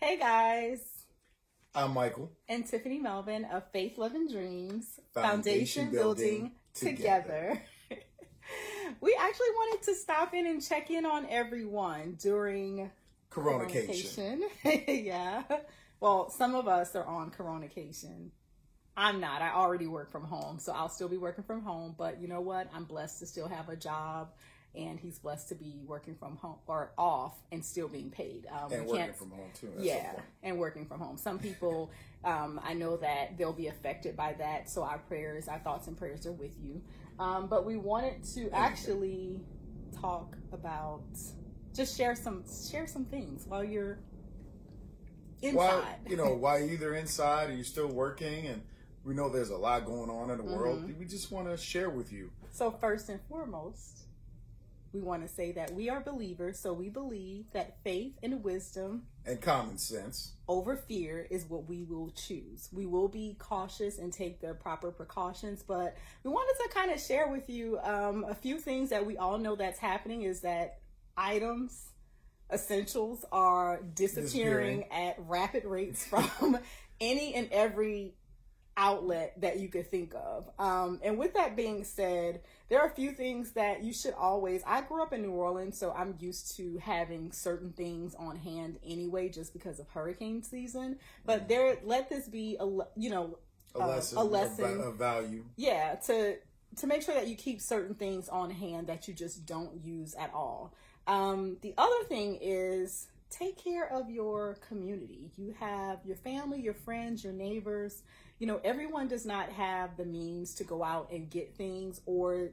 Hey guys, I'm Michael. and Tiffany Melvin of Faith, Love, and Dreams, Foundation Building Together. We actually wanted to stop in and check in on everyone during Coronacation. Yeah. Well, some of us are on Coronacation. I'm not. I already work from home, so I'll still be working from home. But you know what? I'm blessed to still have a job, and he's blessed to be working from home or off and still being paid. And working from home too. And working from home. Some people, I know that they'll be affected by that. So our thoughts and prayers are with you. But we wanted to actually talk about, just share some things while you're inside. While you're either inside or you're still working, and we know there's a lot going on in the world. We just want to share with you. So first and foremost, we want to say that we are believers, so we believe that faith and wisdom and common sense over fear is what we will choose. We will be cautious and take the proper precautions, but we wanted to kind of share with you a few things that we all know that's happening is that essentials are disappearing at rapid rates from any and every outlet that you could think of. And with that being said, there are a few things that you should always, I grew up in New Orleans, so I'm used to having certain things on hand anyway, just because of hurricane season. But let this be a lesson of value. Yeah, to make sure that you keep certain things on hand that you just don't use at all. The other thing is take care of your community. You have your family, your friends, your neighbors. Everyone does not have the means to go out and get things or,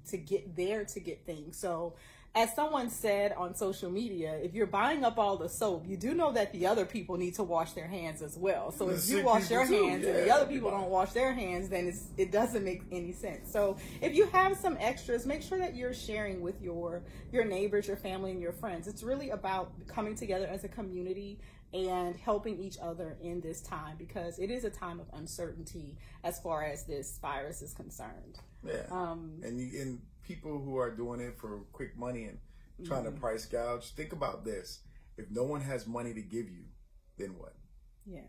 to get there to get things. So as someone said on social media, if you're buying up all the soap, you do know that the other people need to wash their hands as well. So if you wash your hands and the other people don't wash their hands, then it doesn't make any sense. So if you have some extras, make sure that you're sharing with your neighbors, your family, and your friends. It's really about coming together as a community and helping each other in this time, because it is a time of uncertainty as far as this virus is concerned. Yeah. And people who are doing it for quick money and trying to price gouge, think about this. If no one has money to give you, then what? Yeah.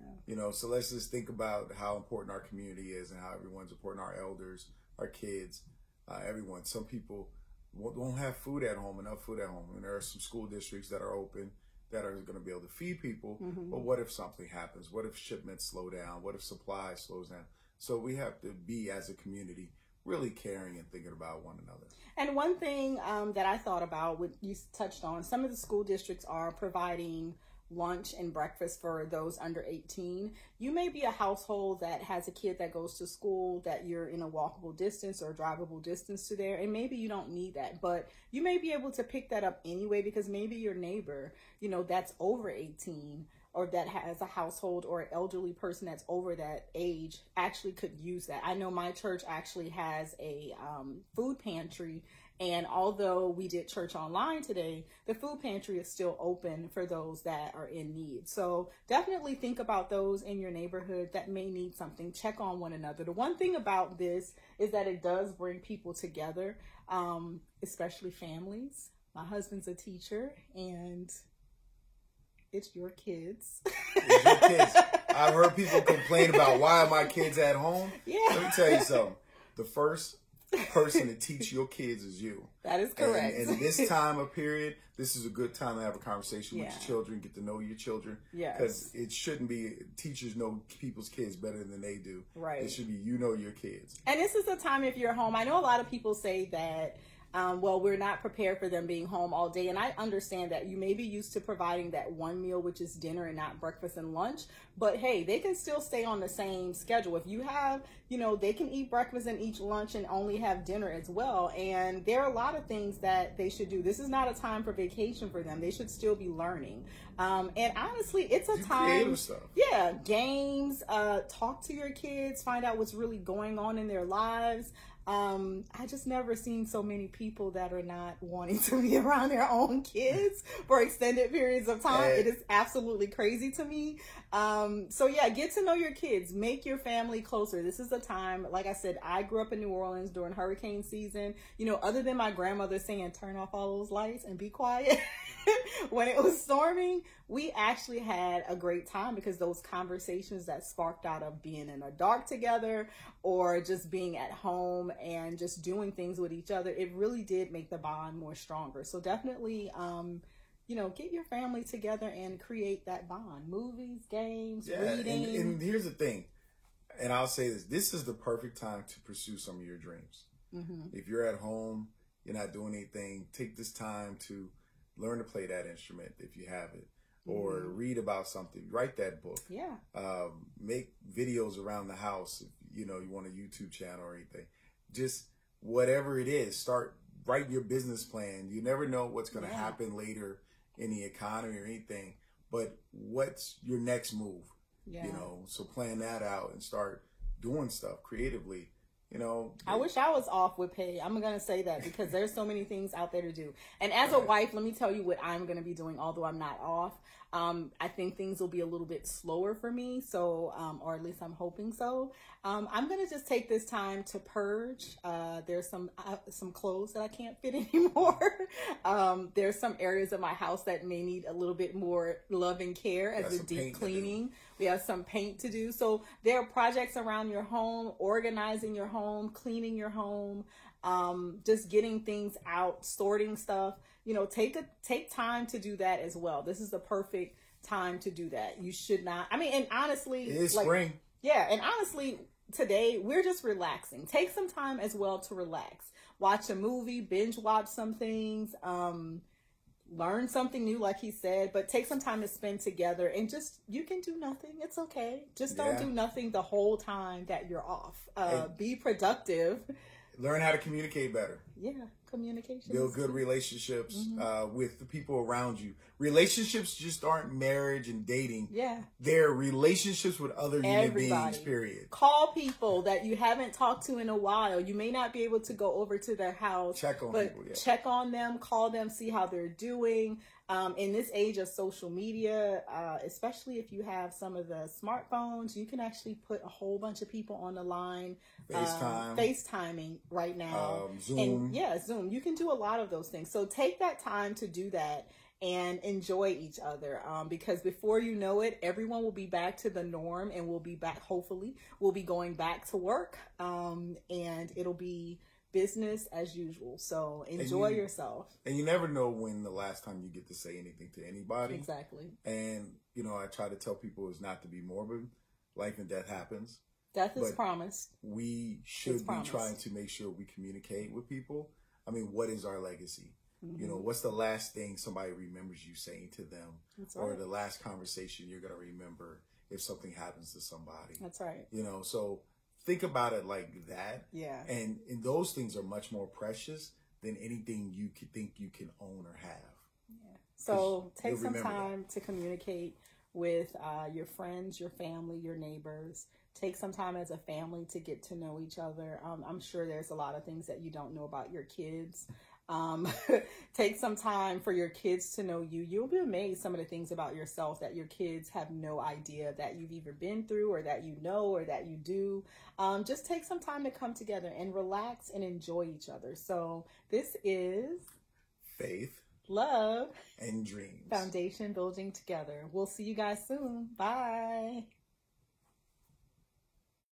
So let's just think about how important our community is and how everyone's important, our elders, our kids, everyone. Some people won't have food at home, enough food at home. And there are some school districts that are open that are going to be able to feed people. But what if something happens? What if shipments slow down? What if supply slows down? So we have to be, as a community, really caring and thinking about one another. And one thing that I thought about, what you touched on, some of the school districts are providing lunch and breakfast for those under 18. You may be a household that has a kid that goes to school that you're in a walkable distance or drivable distance to there, and maybe you don't need that, but you may be able to pick that up anyway, because maybe your neighbor, that's over 18 or that has a household or an elderly person that's over that age actually could use that. I know my church actually has a food pantry, and although we did church online today, the food pantry is still open for those that are in need. So definitely think about those in your neighborhood that may need something. Check on one another. The one thing about this is that it does bring people together, especially families. My husband's a teacher, and it's your kids. It's your kids. I've heard people complain about, why are my kids at home? Yeah. Let me tell you something. The first person to teach your kids is you. That is correct. And this time of period, this is a good time to have a conversation with your children, get to know your children. Yes. Because it shouldn't be, teachers know people's kids better than they do. Right. It should be, your kids. And this is a time, if you're home, I know a lot of people say that, we're not prepared for them being home all day. And I understand that you may be used to providing that one meal, which is dinner and not breakfast and lunch. But hey, they can still stay on the same schedule. If you have, they can eat breakfast and eat lunch and only have dinner as well. And there are a lot of things that they should do. This is not a time for vacation for them. They should still be learning. And honestly, it's a time. Creative stuff. Yeah, games, talk to your kids, find out what's really going on in their lives. I just never seen so many people that are not wanting to be around their own kids for extended periods of time. It is absolutely crazy to me. So yeah, get to know your kids, make your family closer. This is a time, like I said, I grew up in New Orleans during hurricane season. Other than my grandmother saying, turn off all those lights and be quiet. when it was storming, we actually had a great time because those conversations that sparked out of being in the dark together or just being at home and just doing things with each other, it really did make the bond more stronger. So definitely, get your family together and create that bond. Movies, games, reading. And here's the thing, and I'll say this is the perfect time to pursue some of your dreams. Mm-hmm. If you're at home, you're not doing anything, take this time to learn to play that instrument if you have it, or read about something, write that book. Yeah. Make videos around the house if you want a YouTube channel or anything. Just whatever it is, write your business plan. You never know what's going to happen later in the economy or anything, but what's your next move? Yeah. So plan that out and start doing stuff creatively. I wish I was off with pay. I'm going to say that because there's so many things out there to do. And as a wife, let me tell you what I'm going to be doing, although I'm not off. I think things will be a little bit slower for me. So, or at least I'm hoping so. I'm going to just take this time to purge. There's some clothes that I can't fit anymore. There's some areas of my house that may need a little bit more love and care as a deep cleaning. We have some paint to do. So there are projects around your home, organizing your home, cleaning your home, just getting things out, sorting stuff. Take time to do that as well. This is the perfect time to do that. You should not. And honestly, it is spring. Yeah, and honestly, today we're just relaxing. Take some time as well to relax. Watch a movie, binge watch some things, learn something new, like he said, but take some time to spend together and you can do nothing. It's okay. Just don't do nothing the whole time that you're off. Be productive. Learn how to communicate better. Yeah, communication. Build good relationships with the people around you. Relationships just aren't marriage and dating. Yeah. They're relationships with other human beings, period. Call people that you haven't talked to in a while. You may not be able to go over to their house. Check on people, check on them, call them, see how they're doing. In this age of social media, especially if you have some of the smartphones, you can actually put a whole bunch of people on the line. FaceTiming right now. Zoom. Zoom. You can do a lot of those things. So take that time to do that and enjoy each other. Because before you know it, everyone will be back to the norm and we'll be back, hopefully, we'll be going back to work. And it'll be business as usual. So enjoy yourself. And you never know when the last time you get to say anything to anybody. Exactly. And, I try to tell people is not to be morbid. Life and death happens. Death is promised. We should be trying to make sure we communicate with people. What is our legacy? Mm-hmm. What's the last thing somebody remembers you saying to them? That's or right. the last conversation you're going to remember if something happens to somebody. That's right. So think about it like that. Yeah. And those things are much more precious than anything you could think you can own or have. Yeah. So take some time to communicate with your friends, your family, your neighbors. Take some time as a family to get to know each other. I'm sure there's a lot of things that you don't know about your kids. Take some time for your kids to know you. You'll be amazed some of the things about yourself that your kids have no idea that you've either been through or that you know or that you do. Just take some time to come together and relax and enjoy each other. So this is Faith, Love, and Dreams. Foundation Building Together. We'll see you guys soon. Bye.